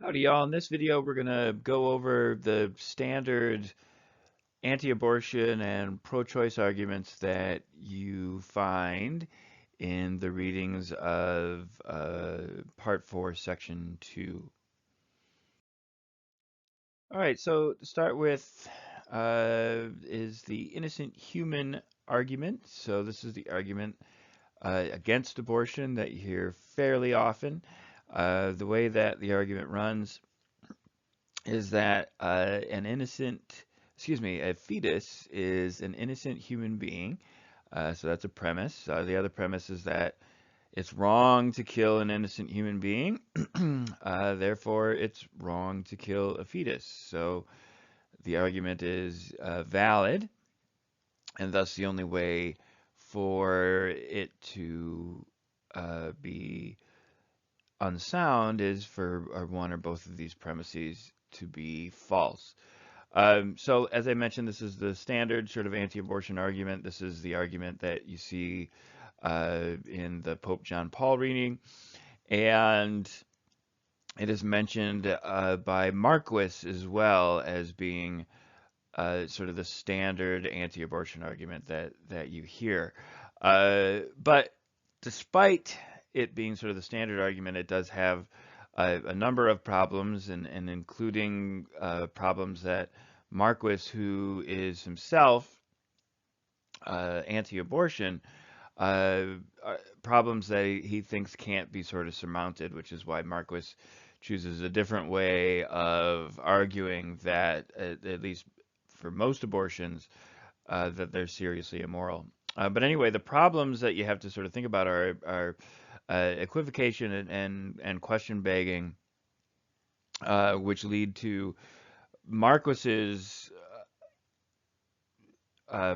Howdy, y'all. In this video, we're going to go over the standard anti-abortion and pro-choice arguments that you find in the readings of Part 4, Section 2. All right, so to start with is the innocent human argument. So this is the argument against abortion that you hear fairly often. The way that the argument runs is that a fetus is an innocent human being. So that's a premise. The other premise is that it's wrong to kill an innocent human being. Therefore, it's wrong to kill a fetus. So the argument is valid, and thus the only way for it to be unsound is for one or both of these premises to be false. So as I mentioned, this is the standard sort of anti-abortion argument. This is the argument that you see in the Pope John Paul reading, and it is mentioned by Marquis as well as being sort of the standard anti-abortion argument that you hear. But despite it being sort of the standard argument, it does have a number of problems, and including problems that Marquis, who is himself anti-abortion, uh, problems that he thinks can't be sort of surmounted, which is why Marquis chooses a different way of arguing that, at least for most abortions, that they're seriously immoral. But anyway, the problems that you have to sort of think about are equivocation and question begging, which lead to Marquis's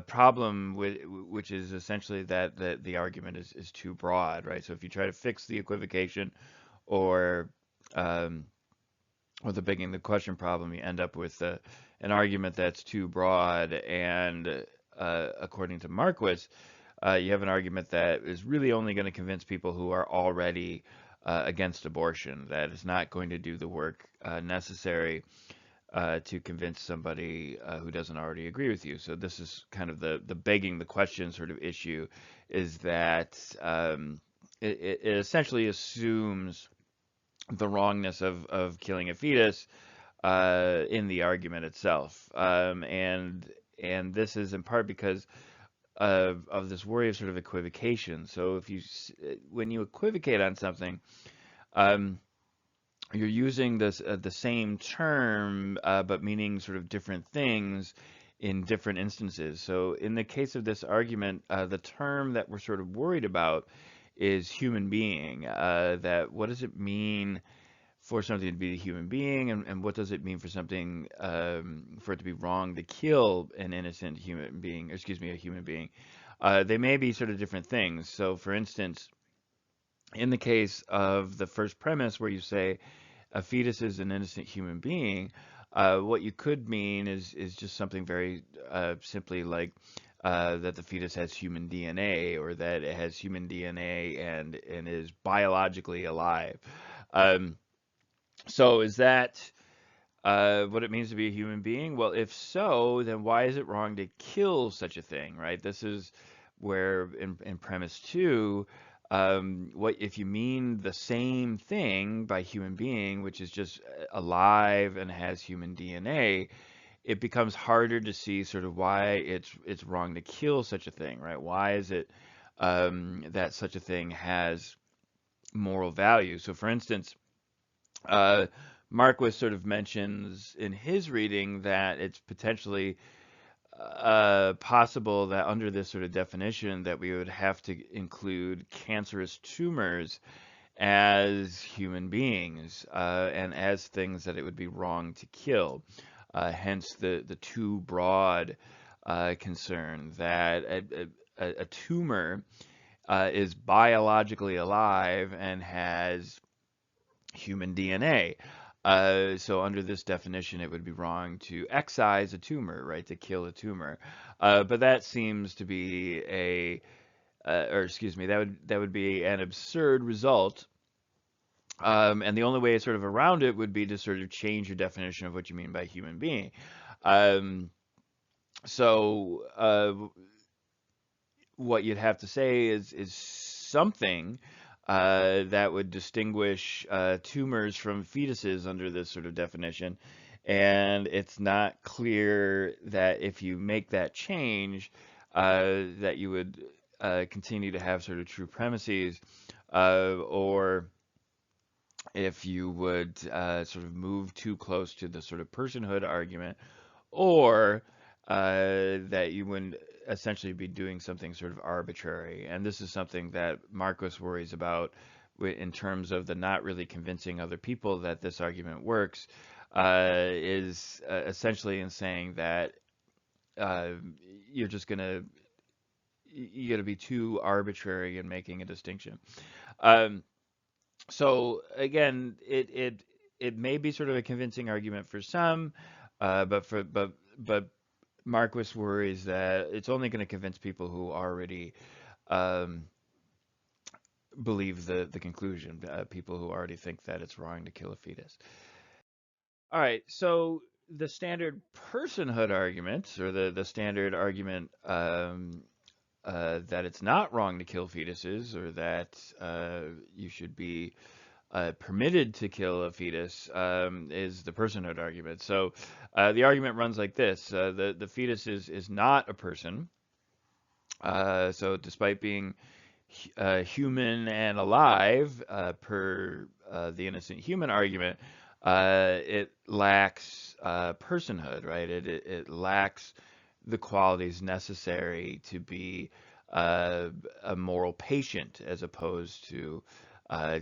problem which is essentially that the argument is too broad, right? So if you try to fix the equivocation or um, or the begging the question problem, you end up with an argument that's too broad. And according to Marquis, you have an argument that is really only going to convince people who are already against abortion, that is not going to do the work necessary to convince somebody who doesn't already agree with you. So this is kind of the begging the question sort of issue, is that it essentially assumes the wrongness of killing a fetus in the argument itself. And this is in part because of this worry of sort of equivocation. So when you equivocate on something, um, you're using the same term but meaning sort of different things in different instances. So in the case of this argument, the term that we're sort of worried about is human being. That what does it mean for something to be a human being, and what does it mean for something for it to be wrong to kill an innocent human being, or excuse me, a human being? They may be sort of different things. So for instance, in the case of the first premise where you say a fetus is an innocent human being, what you could mean is just something very simply like that the fetus has human DNA, or that it has human DNA and is biologically alive. Um, so is that what it means to be a human being? Well, if so, then why is it wrong to kill such a thing, right? This is where in premise two, what if you mean the same thing by human being, which is just alive and has human DNA, it becomes harder to see sort of why it's wrong to kill such a thing, right? Why is it that such a thing has moral value? So, for instance, uh, Marquis sort of mentions in his reading that it's potentially possible that under this sort of definition that we would have to include cancerous tumors as human beings and as things that it would be wrong to kill. Hence the too broad concern that a tumor is biologically alive and has human DNA. So under this definition, it would be wrong to excise a tumor, right? To kill a tumor. But that seems to be or excuse me, that would be an absurd result And the only way sort of around it would be to sort of change your definition of what you mean by human being. Um, so what you'd have to say is something that would distinguish tumors from fetuses under this sort of definition. And it's not clear that if you make that change, that you would continue to have sort of true premises, or if you would sort of move too close to the sort of personhood argument, or that you would essentially be doing something sort of arbitrary. And this is something that Marcos worries about in terms of the not really convincing other people that this argument works, is essentially in saying that uh, you're just gonna you gotta be too arbitrary in making a distinction. Um, so again, it may be sort of a convincing argument for some, but Marquis worries that it's only going to convince people who already um, believe the conclusion, people who already think that it's wrong to kill a fetus. All right, so the standard personhood argument, or the standard argument that it's not wrong to kill fetuses, or that you should be permitted to kill a fetus, is the personhood argument. So the argument runs like this: the fetus is not a person. So despite being human and alive, per the innocent human argument, it lacks personhood, right? It lacks the qualities necessary to be a moral patient, as opposed to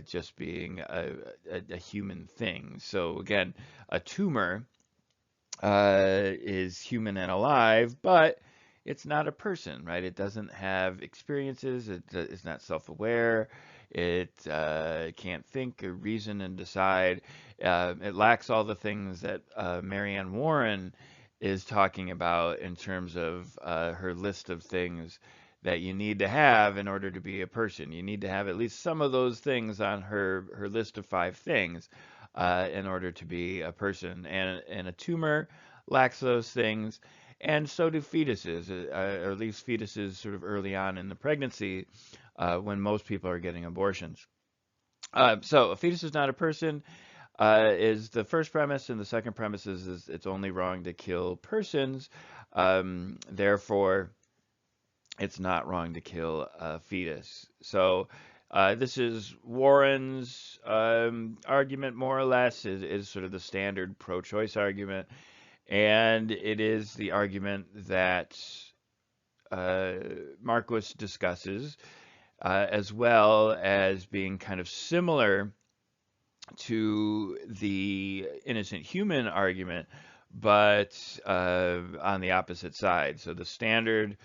just being a human thing. So again, a tumor is human and alive, but it's not a person, right? It doesn't have experiences. It's not self-aware. It can't think or reason and decide. It lacks all the things that Marianne Warren is talking about in terms of her list of things that you need to have in order to be a person. You need to have at least some of those things on her list of 5 things in order to be a person. And a tumor lacks those things, and so do fetuses, or at least fetuses sort of early on in the pregnancy, when most people are getting abortions. So a fetus is not a person, is the first premise, and the second premise is it's only wrong to kill persons. Therefore, it's not wrong to kill a fetus. So this is Warren's argument, more or less, is sort of the standard pro-choice argument, and it is the argument that uh, Marquis discusses, as well as being kind of similar to the innocent human argument, but on the opposite side. So the standard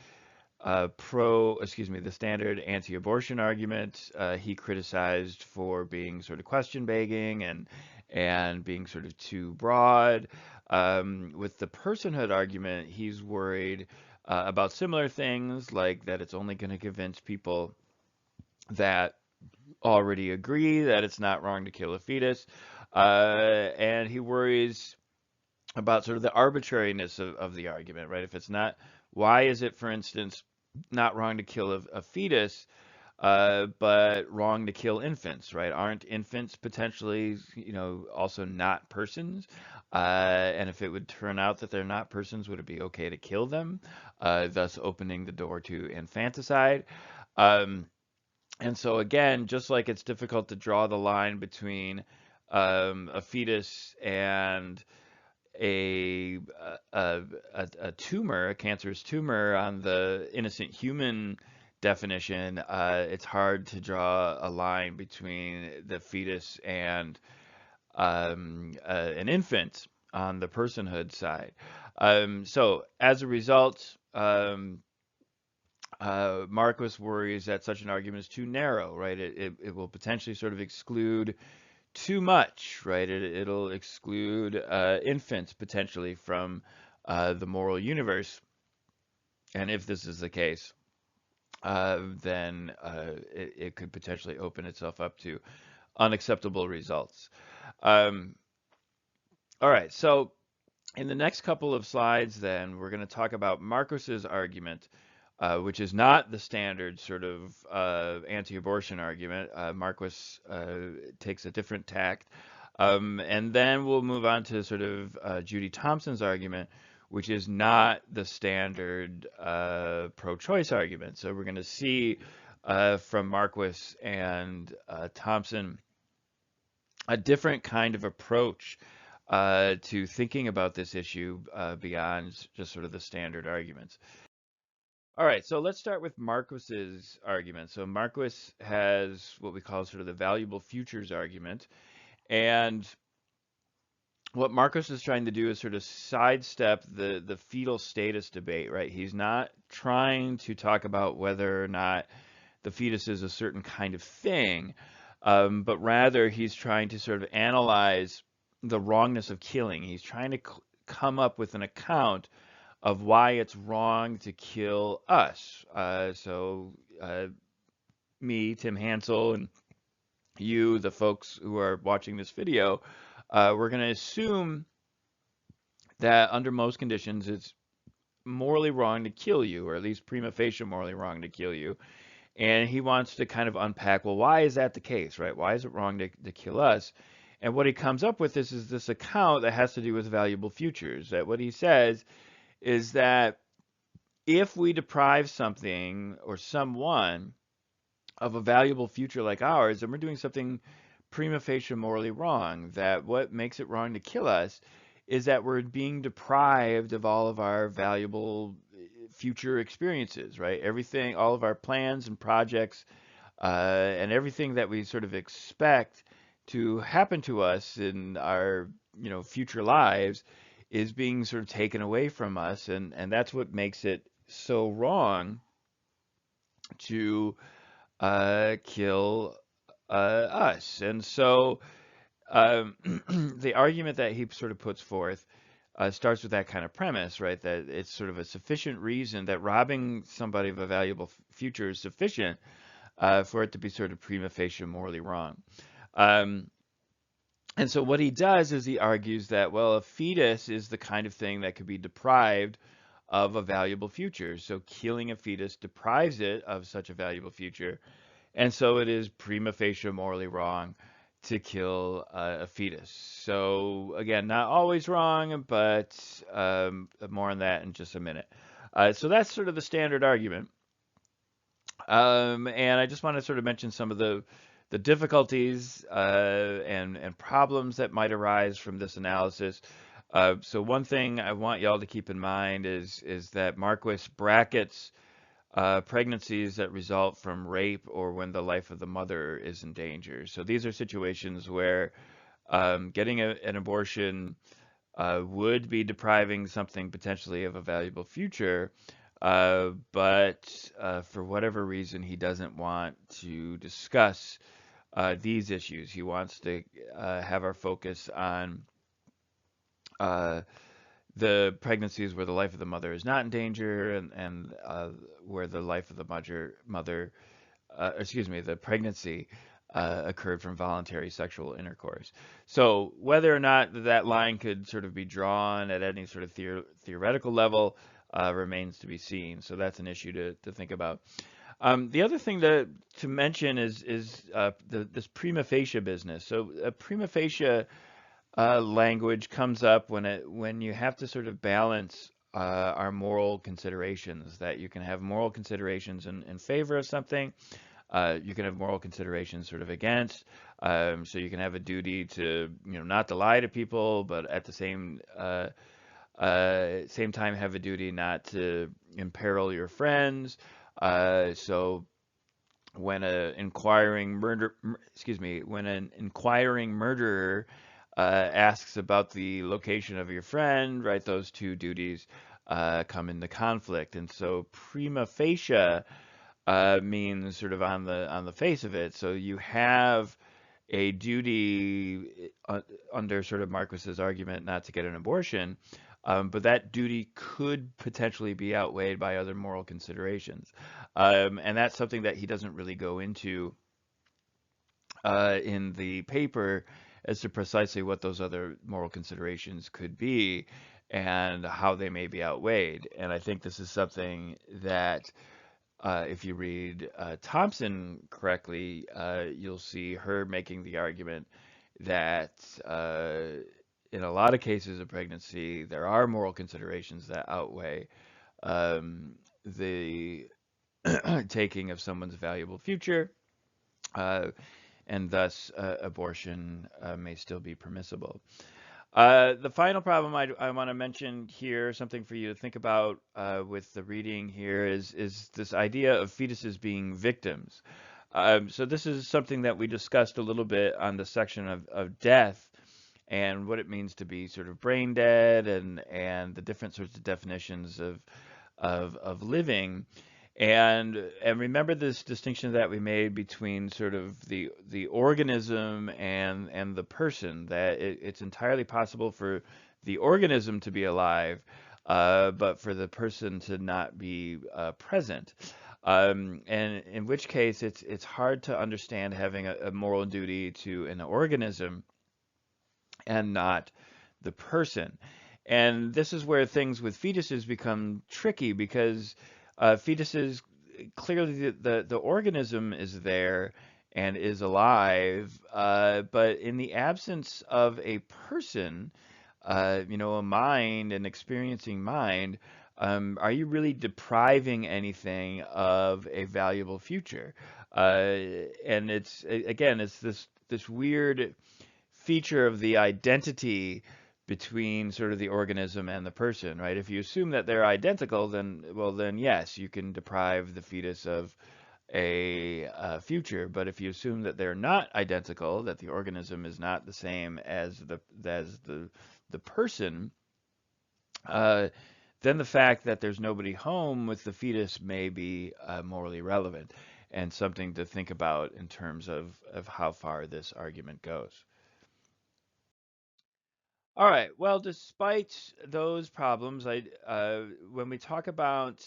the standard anti-abortion argument, he criticized for being sort of question begging and being sort of too broad. With the personhood argument, he's worried about similar things, like that it's only going to convince people that already agree that it's not wrong to kill a fetus, and he worries about sort of the arbitrariness of the argument, right? If it's not, why is it, for instance, not wrong to kill a fetus, but wrong to kill infants, right? Aren't infants potentially, also not persons? And if it would turn out that they're not persons, would it be okay to kill them, thus opening the door to infanticide? Um, and so again, just like it's difficult to draw the line between a fetus and a, a tumor, a cancerous tumor on the innocent human definition, it's hard to draw a line between the fetus and an infant on the personhood side. So as a result, Marcos worries that such an argument is too narrow, right? It will potentially sort of exclude too much, right? It'll exclude infants potentially from the moral universe. And if this is the case, then it could potentially open itself up to unacceptable results. Um, all right, so in the next couple of slides, then, we're going to talk about Marcus's argument, which is not the standard sort of anti-abortion argument. Marcus takes a different tact. And then we'll move on to sort of Judy Thompson's argument, which is not the standard pro-choice argument. So we're going to see from Marquis and Thompson a different kind of approach to thinking about this issue beyond just sort of the standard arguments. All right, so let's start with Marquis's argument. So Marquis has what we call sort of the valuable futures argument. And what Marcus is trying to do is sort of sidestep the fetal status debate, right? He's not trying to talk about whether or not the fetus is a certain kind of thing, but rather he's trying to sort of analyze the wrongness of killing. He's trying to come up with an account of why it's wrong to kill us. Me, Tim Hansel, and you, the folks who are watching this video, we're going to assume that under most conditions it's morally wrong to kill you, or at least prima facie morally wrong to kill you. And he wants to kind of unpack, well, why is that the case, right? Why is it wrong to kill us? And what he comes up with is this account that has to do with valuable futures. That what he says is that if we deprive something or someone of a valuable future like ours, then we're doing something prima facie morally wrong. That what makes it wrong to kill us is that we're being deprived of all of our valuable future experiences, right? Everything, all of our plans and projects, and everything that we sort of expect to happen to us in our, future lives is being sort of taken away from us, and that's what makes it so wrong to kill us. And so the argument that he sort of puts forth starts with that kind of premise, right? That it's sort of a sufficient reason that robbing somebody of a valuable future is sufficient for it to be sort of prima facie morally wrong. And so what he does is he argues that, well, a fetus is the kind of thing that could be deprived of a valuable future. So killing a fetus deprives it of such a valuable future. And so it is prima facie morally wrong to kill a fetus. So again, not always wrong, but more on that in just a minute. So that's sort of the standard argument. And I just want to sort of mention some of the difficulties and problems that might arise from this analysis. So one thing I want y'all to keep in mind is that Marquis brackets pregnancies that result from rape or when the life of the mother is in danger. So these are situations where getting an abortion would be depriving something potentially of a valuable future, but for whatever reason, he doesn't want to discuss these issues. He wants to have our focus on the pregnancies where the life of the mother is not in danger, and where the life of the the pregnancy occurred from voluntary sexual intercourse. So whether or not that line could sort of be drawn at any sort of theoretical level remains to be seen. So that's an issue to think about. The other thing to mention is this prima facie business. So a prima facie language comes up when you have to sort of balance our moral considerations. That you can have moral considerations in favor of something. You can have moral considerations sort of against. So you can have a duty to not to lie to people, but at the same time have a duty not to imperil your friends. So when an inquiring murderer asks about the location of your friend, right? Those two duties come into conflict, and so prima facie means sort of on the face of it. So you have a duty under sort of Marquis's argument not to get an abortion, but that duty could potentially be outweighed by other moral considerations, and that's something that he doesn't really go into in the paper as to precisely what those other moral considerations could be and how they may be outweighed. And I think this is something that, if you read Thompson correctly, you'll see her making the argument that in a lot of cases of pregnancy, there are moral considerations that outweigh the taking of someone's valuable future, uh, and thus abortion may still be permissible. The final problem I want to mention here, something for you to think about with the reading here, is this idea of fetuses being victims. So this is something that we discussed a little bit on the section of death and what it means to be sort of brain dead and the different sorts of definitions of living. And remember this distinction that we made between sort of the organism and the person, that it's entirely possible for the organism to be alive, but for the person to not be present. And in which case it's hard to understand having a moral duty to an organism and not the person. And this is where things with fetuses become tricky because fetuses, clearly the organism is there and is alive, but in the absence of a person, a mind, an experiencing mind, are you really depriving anything of a valuable future? And again, it's this weird feature of the identity between sort of the organism and the person, right? If you assume that they're identical, then, well, then yes, you can deprive the fetus of a future. But if you assume that they're not identical, that the organism is not the same as the person, uh, then the fact that there's nobody home with the fetus may be morally relevant and something to think about in terms of how far this argument goes. All right. Well, despite those problems, when we talk about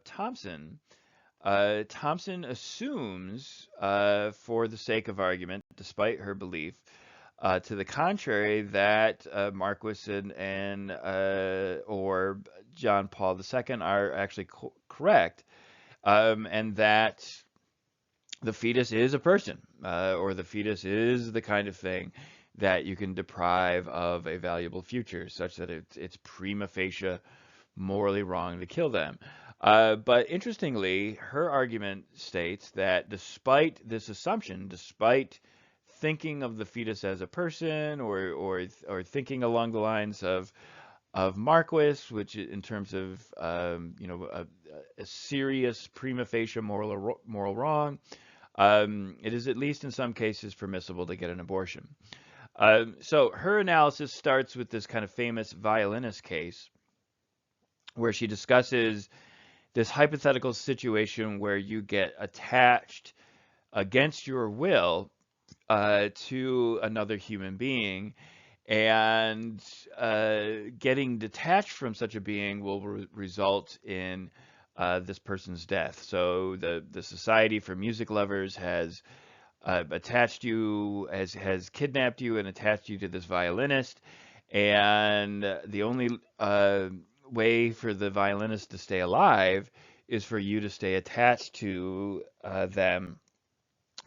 Thompson, Thompson assumes, for the sake of argument, despite her belief, to the contrary, that Marquis and or John Paul II are actually correct, and that the fetus is a person, or the fetus is the kind of thing that you can deprive of a valuable future, such that it's prima facie morally wrong to kill them. But interestingly, her argument states that despite this assumption, despite thinking of the fetus as a person, or thinking along the lines of Marquis, which in terms of a serious prima facie moral wrong, it is at least in some cases permissible to get an abortion. So her analysis starts with this kind of famous violinist case where she discusses this hypothetical situation where you get attached against your will to another human being, and getting detached from such a being will result in this person's death. So the Society for Music Lovers has attached you, has kidnapped you and attached you to this violinist, and the only way for the violinist to stay alive is for you to stay attached to them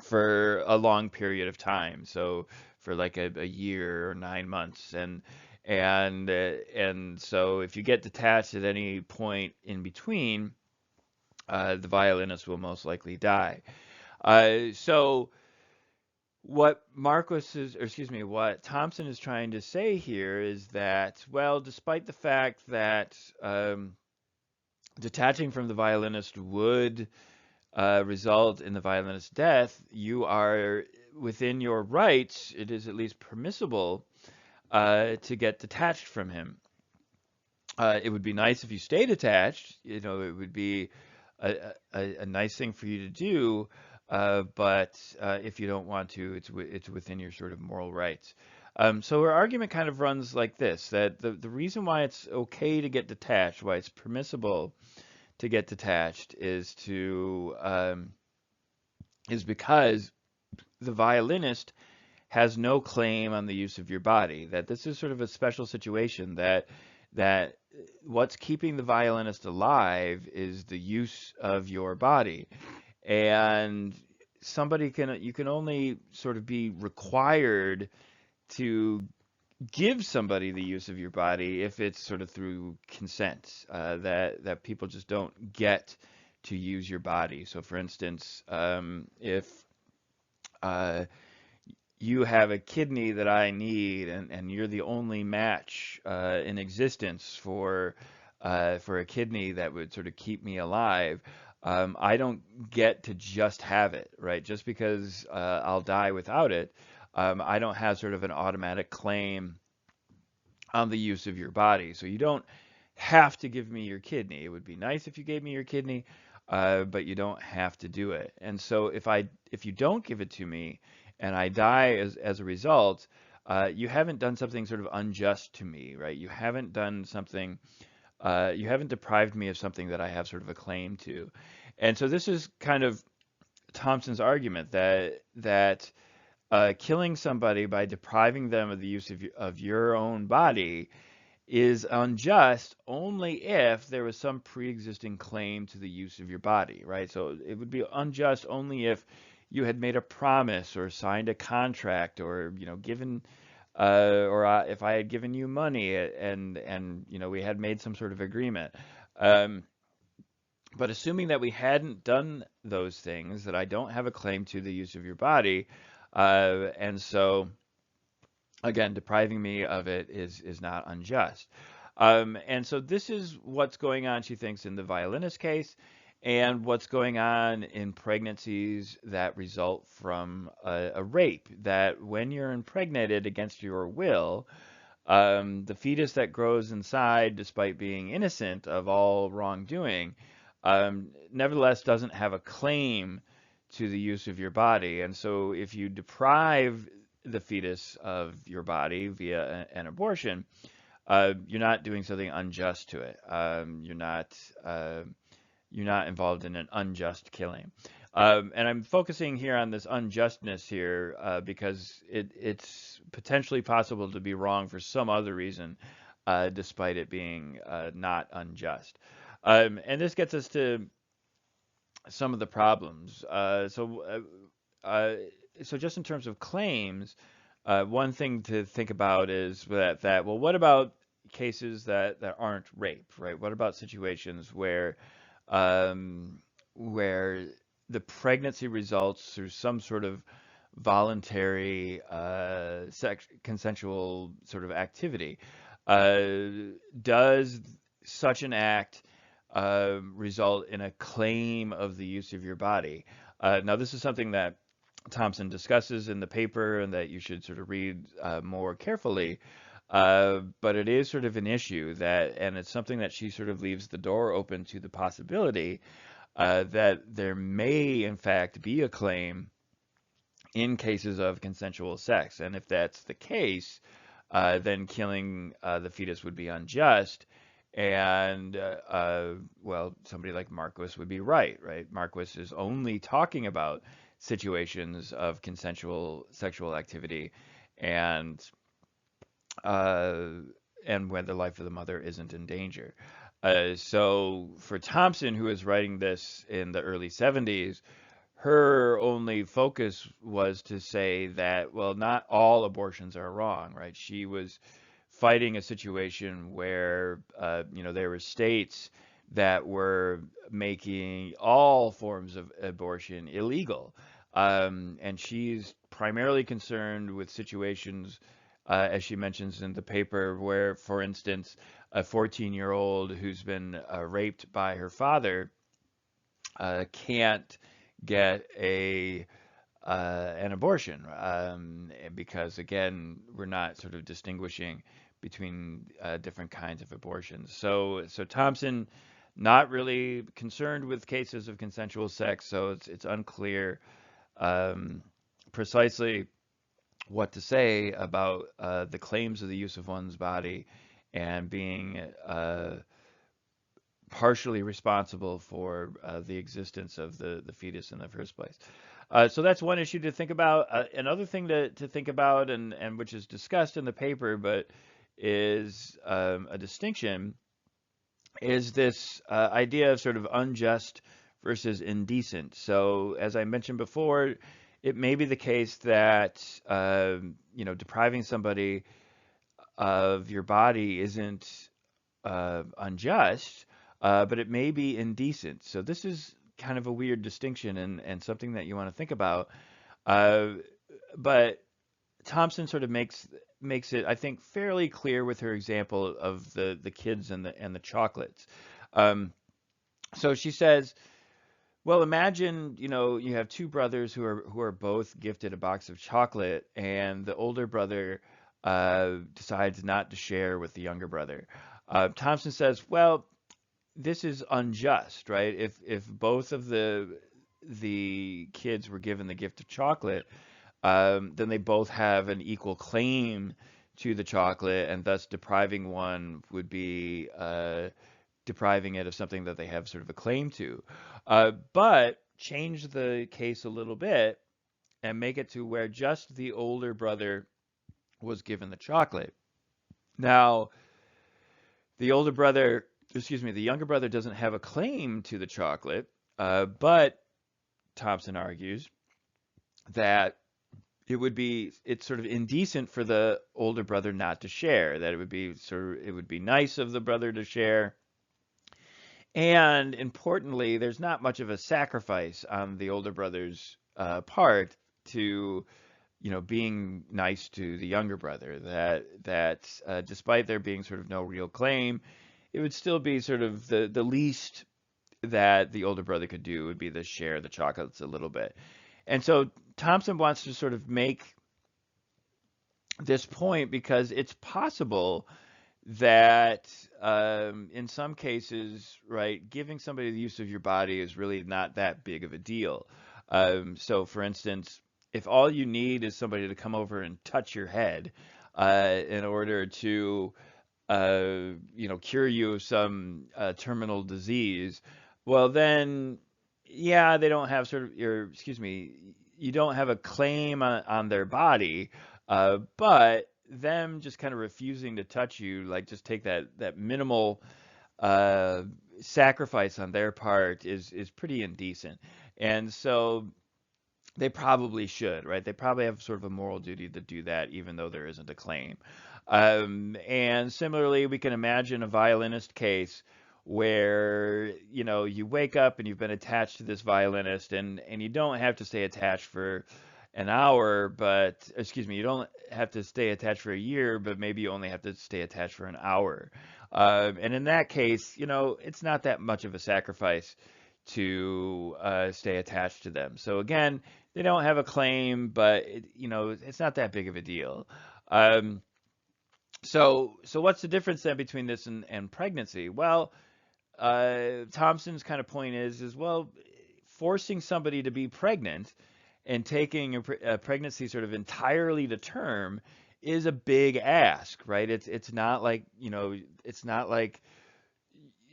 for a long period of time. So for like a year or 9 months, and so if you get detached at any point in between, the violinist will most likely die. So what Thompson is trying to say here is that, well, despite the fact that detaching from the violinist would result in the violinist's death, you are within your rights. It is at least permissible to get detached from him. It would be nice if you stayed attached. It would be a nice thing for you to do. But if you don't want to, it's within your sort of moral rights. So her argument kind of runs like this: that the reason why it's okay to get detached, why it's permissible to get detached, is because the violinist has no claim on the use of your body. That this is sort of a special situation that what's keeping the violinist alive is the use of your body. And you can only sort of be required to give somebody the use of your body if it's sort of through consent, that people just don't get to use your body. So, for instance, if uh, you have a kidney that I need, and you're the only match in existence for a kidney that would sort of keep me alive. I don't get to just have it, right? Just because I'll die without it, I don't have sort of an automatic claim on the use of your body. So you don't have to give me your kidney. It would be nice if you gave me your kidney, but you don't have to do it. And so if you don't give it to me and I die as a result, you haven't done something sort of unjust to me, right? You haven't done something, you haven't deprived me of something that I have sort of a claim to. And so this is kind of Thompson's argument that killing somebody by depriving them of the use of your own body is unjust only if there was some pre-existing claim to the use of your body, right? So it would be unjust only if you had made a promise or signed a contract or, given, or if I had given you money and we had made some sort of agreement. Um, but assuming that we hadn't done those things, that I don't have a claim to the use of your body, and so again, depriving me of it is not unjust. And so this is what's going on, she thinks, in the violinist case, and what's going on in pregnancies that result from a rape. That when you're impregnated against your will, the fetus that grows inside, despite being innocent of all wrongdoing, nevertheless doesn't have a claim to the use of your body. And so if you deprive the fetus of your body via an abortion, you're not doing something unjust to it. You're not involved in an unjust killing. And I'm focusing here on this unjustness here because it's potentially possible to be wrong for some other reason, despite it being not unjust. And this gets us to some of the problems. So just in terms of claims, one thing to think about is that well, what about cases that aren't rape, right? What about situations um, where the pregnancy results through some sort of voluntary, consensual sort of activity? Does such an act result in a claim of the use of your body? Now, this is something that Thompson discusses in the paper and that you should sort of read more carefully. But it is sort of an issue and it's something that she sort of leaves the door open to the possibility that there may, in fact, be a claim in cases of consensual sex. And if that's the case, then killing the fetus would be unjust. And, well, somebody like Marquis would be right, right? Marquis is only talking about situations of consensual sexual activity and uh, and when the life of the mother isn't in danger. So for Thompson, who was writing this in the early 70s, her only focus was to say that, well, not all abortions are wrong, right? She was fighting a situation where, there were states that were making all forms of abortion illegal. And she's primarily concerned with situations, as she mentions in the paper, where, for instance, a 14-year-old who's been raped by her father can't get an abortion because again we're not sort of distinguishing between different kinds of abortions. So Thompson not really concerned with cases of consensual sex, so it's unclear um, precisely what to say about the claims of the use of one's body and being partially responsible for the existence of the fetus in the first place. So that's one issue to think about. Another thing to think about, and which is discussed in the paper, but is a distinction, is this idea of sort of unjust versus indecent. So, as I mentioned before, it may be the case that depriving somebody of your body isn't unjust, but it may be indecent. So this is kind of a weird distinction and something that you want to think about. Uh, but Thompson sort of makes it, I think, fairly clear with her example of the kids and the chocolates. Um, so she says, well, imagine, you have two brothers who are both gifted a box of chocolate, and the older brother decides not to share with the younger brother. Thompson says, well, this is unjust, right? If both of the kids were given the gift of chocolate, then they both have an equal claim to the chocolate, and thus depriving one would be depriving it of something that they have sort of a claim to. But change the case a little bit and make it to where just the older brother was given the chocolate. Now, the older brother, excuse me, the younger brother doesn't have a claim to the chocolate, but Thompson argues that it's sort of indecent for the older brother not to share, that it would be nice of the brother to share. And importantly, there's not much of a sacrifice on the older brother's part to, being nice to the younger brother. That despite there being sort of no real claim, it would still be sort of the least that the older brother could do would be to share the chocolates a little bit. And so Thompson wants to sort of make this point because it's possible that in some cases, right, giving somebody the use of your body is really not that big of a deal. So, for instance, if all you need is somebody to come over and touch your head in order to, cure you of some terminal disease, well, then, yeah, they don't have sort of excuse me, you don't have a claim on their body, but them just kind of refusing to touch you, like just take that minimal uh, sacrifice on their part is pretty indecent. And so they probably should, right? They probably have sort of a moral duty to do that, even though there isn't a claim. And similarly, we can imagine a violinist case where, you wake up and you've been attached to this violinist, and you don't have to stay attached for an hour, but excuse me, you don't have to stay attached for a year, but maybe you only have to stay attached for an hour. And in that case, it's not that much of a sacrifice to stay attached to them. So again, they don't have a claim, but it's not that big of a deal. Um, so what's the difference then between this and pregnancy? Well, Thompson's kind of point is well, forcing somebody to be pregnant and taking a pregnancy sort of entirely to term is a big ask, right? It's not like, it's not like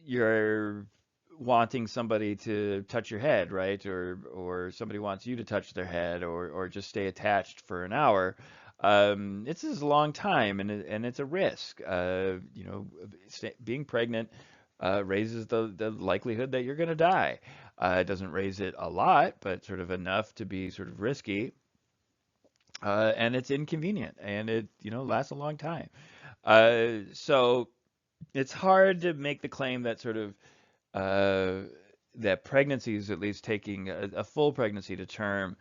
you're wanting somebody to touch your head, right? Or somebody wants you to touch their head or just stay attached for an hour. It's a long time and it's a risk. Being pregnant raises the likelihood that you're going to die. It doesn't raise it a lot, but sort of enough to be sort of risky. And it's inconvenient and it, lasts a long time. So it's hard to make the claim that sort of uh, that pregnancy is at least taking a full pregnancy to term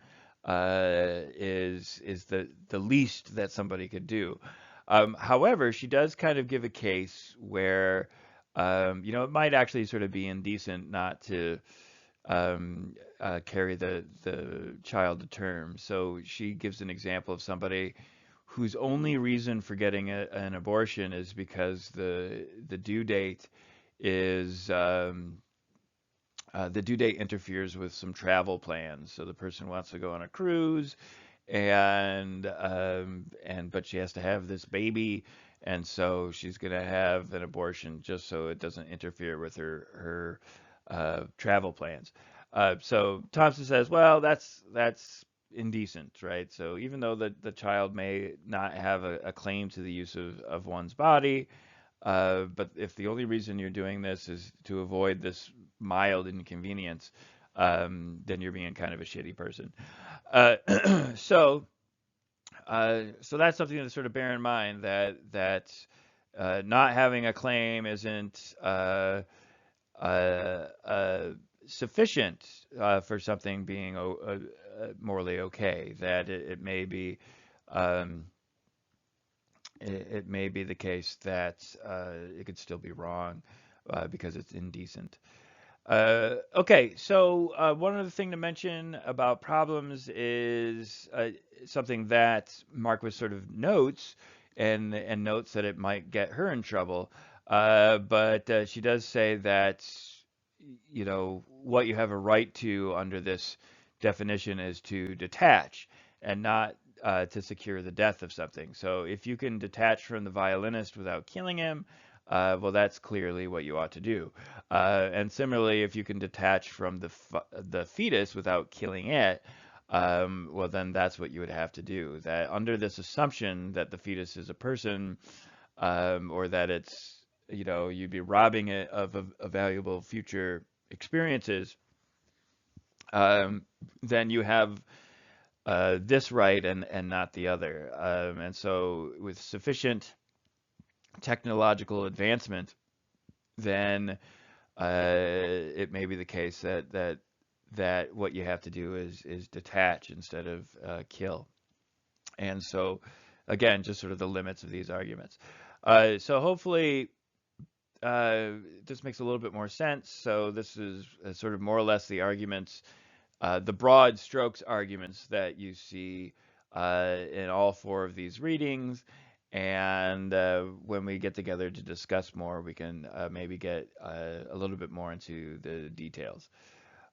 is the least that somebody could do. However, she does kind of give a case where it might actually sort of be indecent not to carry the child to term. So she gives an example of somebody whose only reason for getting an abortion is because the due date is the due date interferes with some travel plans. So the person wants to go on a cruise, and but she has to have this baby, and so she's gonna have an abortion just so it doesn't interfere with her travel plans. So Thompson says, well, that's indecent, right? So even though the child may not have a claim to the use of one's body, but if the only reason you're doing this is to avoid this mild inconvenience, then you're being kind of a shitty person. Uh, so so that's something to sort of bear in mind that not having a claim isn't uh, uh, sufficient for something being morally okay. That it may be um, it may be the case that it could still be wrong because it's indecent. Okay, so one other thing to mention about problems is something that Marquis sort of notes, and notes that it might get her in trouble. But she does say that, you know, what you have a right to under this definition is to detach and not to secure the death of something. So if you can detach from the violinist without killing him, well, that's clearly what you ought to do. And similarly, if you can detach from the fetus without killing it, well, then that's what you would have to do. That under this assumption that the fetus is a person, or that it's, you know, you'd be robbing it of a valuable future experiences, um, then you have this right and not the other. And so, with sufficient technological advancement, then it may be the case that what you have to do is detach instead of kill. And so, again, just sort of the limits of these arguments. So hopefully this makes a little bit more sense. So this is sort of more or less the arguments, the broad strokes arguments that you see in all four of these readings. And when we get together to discuss more, we can maybe get a little bit more into the details.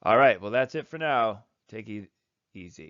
All right, well, that's it for now. Take it easy.